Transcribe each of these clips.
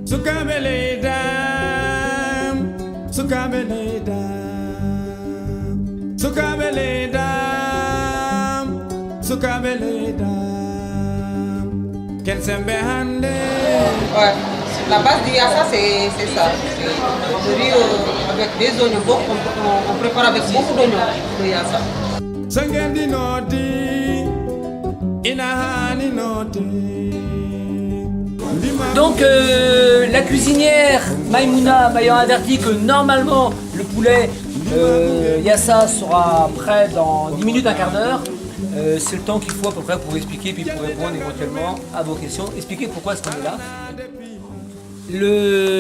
Sukabeledam, sukabeledam, sukabeledam, sukabeledam. Kensembe hande. Ouais, la base du yassa c'est ça. On riz avec des oignons, on prépare avec beaucoup d'oignons le yassa. Sangendi noti, inahani noti. Donc la cuisinière Maïmouna m'ayant averti que normalement le poulet Yassa sera prêt dans 10 minutes, un quart d'heure. C'est le temps qu'il faut à peu près pour expliquer puis pour répondre éventuellement à vos questions. Expliquer pourquoi est-ce qu'on est là.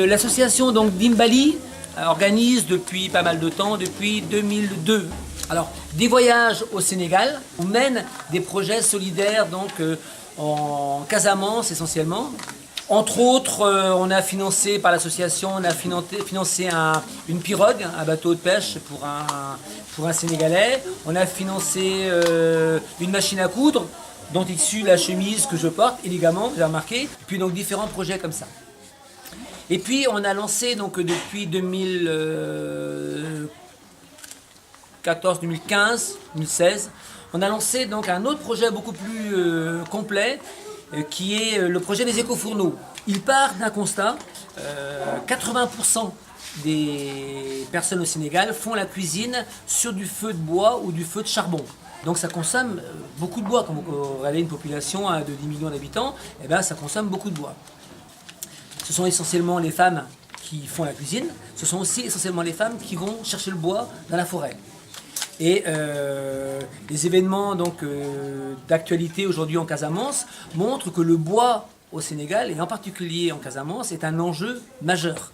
L'association donc Dimbali organise depuis pas mal de temps, depuis 2002. Alors des voyages au Sénégal, on mène des projets solidaires donc en Casamance essentiellement. Entre autres, on a financé par l'association, on a financé une pirogue, un bateau de pêche pour un Sénégalais. On a financé une machine à coudre dont est issue la chemise que je porte élégamment, vous avez remarqué. Et puis donc différents projets comme ça. Et puis on a lancé donc depuis 2014, 2015, 2016, on a lancé donc un autre projet beaucoup plus complet, qui est le projet des écofourneaux. Il part d'un constat, 80% des personnes au Sénégal font la cuisine sur du feu de bois ou du feu de charbon. Donc ça consomme beaucoup de bois, comme vous regardez une population de 10 millions d'habitants, et bien ça consomme beaucoup de bois. Ce sont essentiellement les femmes qui font la cuisine, ce sont aussi essentiellement les femmes qui vont chercher le bois dans la forêt. Et les événements d'actualité aujourd'hui en Casamance montrent que le bois au Sénégal, et en particulier en Casamance, est un enjeu majeur.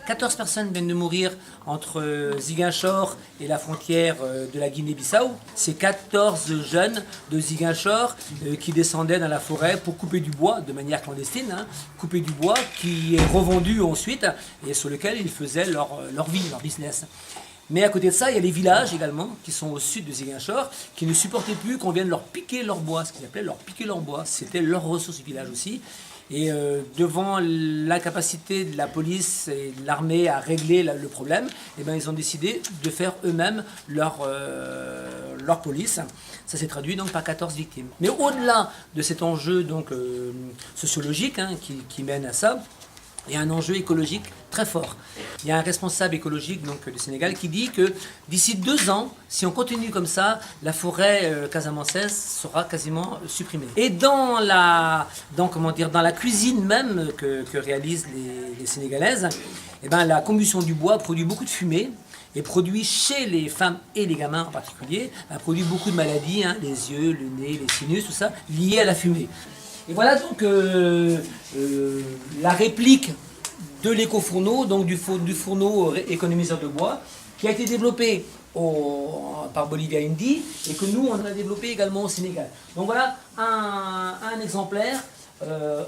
14 personnes viennent de mourir entre Ziguinchor et la frontière de la Guinée-Bissau. C'est 14 jeunes de Ziguinchor qui descendaient dans la forêt pour couper du bois de manière clandestine, couper du bois qui est revendu ensuite et sur lequel ils faisaient leur vie, leur business. Mais à côté de ça, il y a les villages également, qui sont au sud de Ziguinchor, qui ne supportaient plus qu'on vienne leur piquer leur bois, ce qu'ils appelaient leur piquer leur bois. C'était leur ressource du village aussi. Et devant l'incapacité de la police et de l'armée à régler le problème, eh ben, ils ont décidé de faire eux-mêmes leur police. Ça s'est traduit donc par 14 victimes. Mais au-delà de cet enjeu sociologique qui mène à ça, il y a un enjeu écologique très fort. Il y a un responsable écologique du Sénégal qui dit que d'ici 2 ans, si on continue comme ça, la forêt casamançaise sera quasiment supprimée. Et dans la cuisine même que réalisent les Sénégalaises, eh ben, la combustion du bois produit beaucoup de fumée et produit chez les femmes et les gamins en particulier, produit beaucoup de maladies, les yeux, le nez, les sinus, tout ça, liées à la fumée. Et voilà donc la réplique de l'écofourneau, donc du fourneau économiseur de bois, qui a été développé par Bolivia Indy et que nous, on a développé également au Sénégal. Donc voilà un exemplaire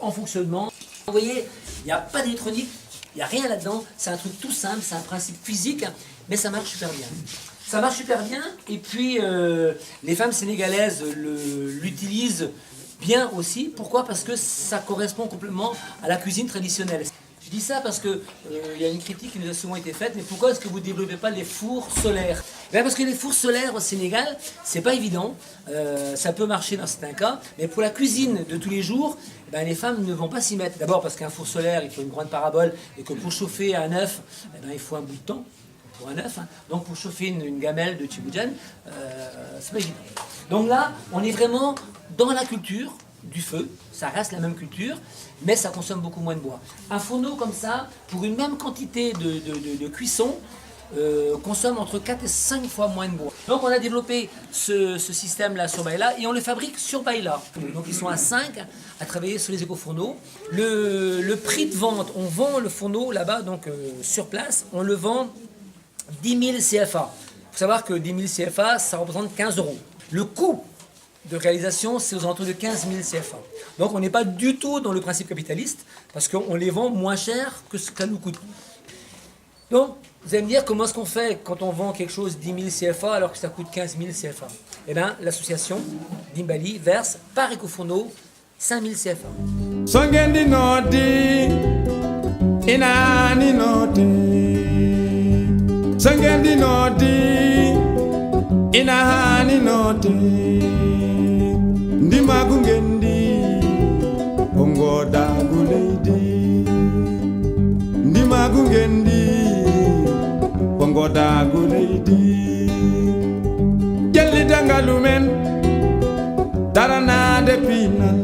en fonctionnement. Vous voyez, il n'y a pas d'électronique, il n'y a rien là-dedans, c'est un truc tout simple, c'est un principe physique, mais ça marche super bien. Ça marche super bien, et puis les femmes sénégalaises l'utilisent bien aussi. Pourquoi? Parce que ça correspond complètement à la cuisine traditionnelle. Je dis ça parce que il y a une critique qui nous a souvent été faite, mais pourquoi est-ce que vous ne développez pas les fours solaires? Parce que les fours solaires au Sénégal, c'est pas évident, ça peut marcher dans certains cas, mais pour la cuisine de tous les jours, les femmes ne vont pas s'y mettre. D'abord parce qu'un four solaire, il faut une grande parabole, et que pour chauffer un œuf, il faut un bout de temps. Pour un œuf, donc pour chauffer une gamelle de Tchiboujan, c'est pas évident. Donc là, on est vraiment dans la culture du feu, ça reste la même culture, mais ça consomme beaucoup moins de bois. Un fourneau comme ça, pour une même quantité de cuisson, consomme entre 4 et 5 fois moins de bois. Donc on a développé ce système-là sur Baïla et on le fabrique sur Baïla. Donc ils sont à 5 à travailler sur les écofourneaux. Le prix de vente, on vend le fourneau là-bas, donc sur place, on le vend 10 000 CFA. Il faut savoir que 10 000 CFA, ça représente 15 €. Le coût de réalisation, c'est aux alentours de 15 000 CFA. Donc on n'est pas du tout dans le principe capitaliste, parce qu'on les vend moins cher que ce que ça nous coûte. Donc, vous allez me dire, comment est-ce qu'on fait quand on vend quelque chose 10 000 CFA alors que ça coûte 15 000 CFA? Eh bien, l'association Dimbali verse par écofourneau 5 000 CFA. inani note sangendi noti inahani note ndimagu ngendi ongoda guleidi ndimagu ngendi ongoda guleidi jelli dangalumen darana de pinal